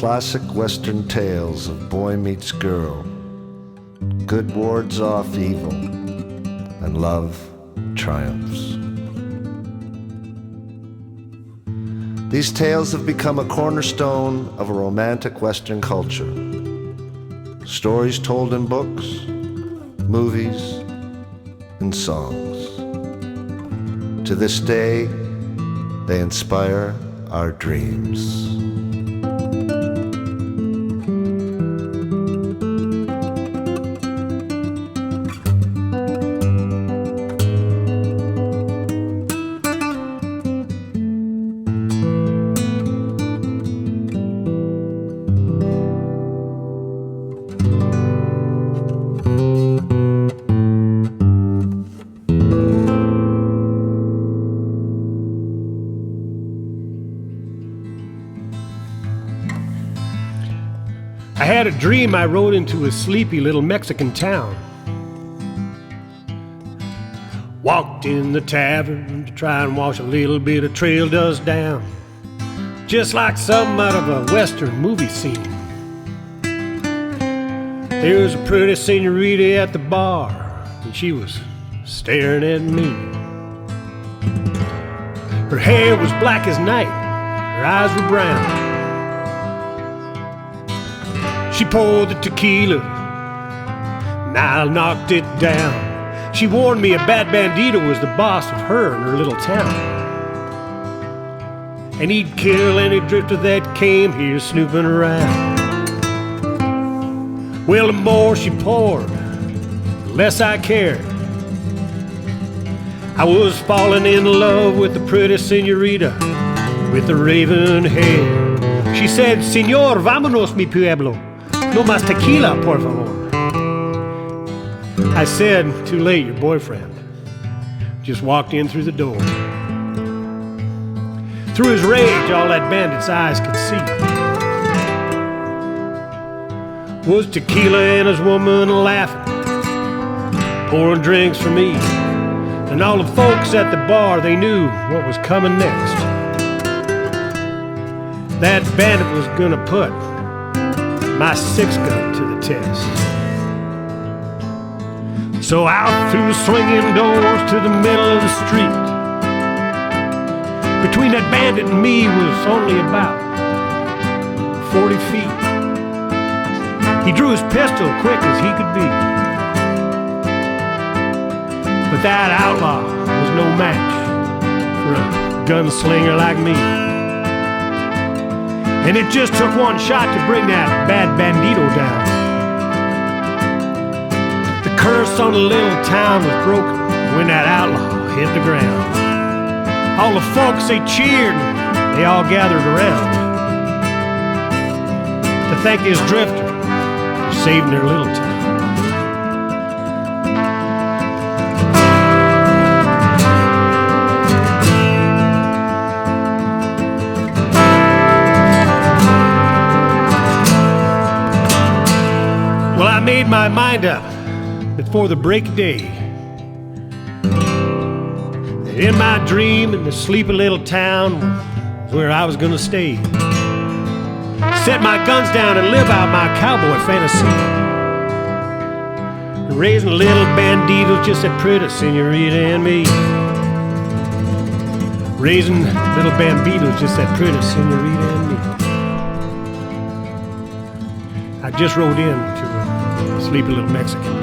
classic Western tales of boy meets girl, good wards off evil, and love triumphs. These tales have become a cornerstone of a romantic Western culture. Stories told in books, movies, and songs. To this day, they inspire our dreams. I had a dream I rode into a sleepy little Mexican town. Walked in the tavern to try and wash a little bit of trail dust down, just like something out of a Western movie scene. There was a pretty senorita at the bar, and she was staring at me. Her hair was black as night, her eyes were brown. She poured the tequila, and I knocked it down. She warned me a bad bandito was the boss of her and her little town, and he'd kill any drifter that came here snooping around. Well, the more she poured, the less I cared. I was falling in love with the pretty senorita with the raven hair. She said, "Señor, vámonos, mi pueblo. No más tequila, por favor." I said, "Too late, your boyfriend just walked in through the door." Through his rage, all that bandit's eyes could see was tequila and his woman laughing, pouring drinks for me. And all the folks at the bar, they knew what was coming next. That bandit was gonna put my six-gun to the test. So out through the swinging doors to the middle of the street. Between that bandit and me was only about 40 feet. He drew his pistol quick as he could be, but that outlaw was no match for a gunslinger like me. And it just took one shot to bring that bad bandito down. The curse on the little town was broken when that outlaw hit the ground. All the folks, they cheered and they all gathered around to thank this drifter for saving their little town. Well, I made my mind up before the break of day that in my dream in the sleepy little town was where I was gonna stay. Set my guns down and live out my cowboy fantasy. Raising little banditos just that pretty senorita and me. Raising little bambitos just that pretty senorita and me. I just rode in to a sleepy little Mexican.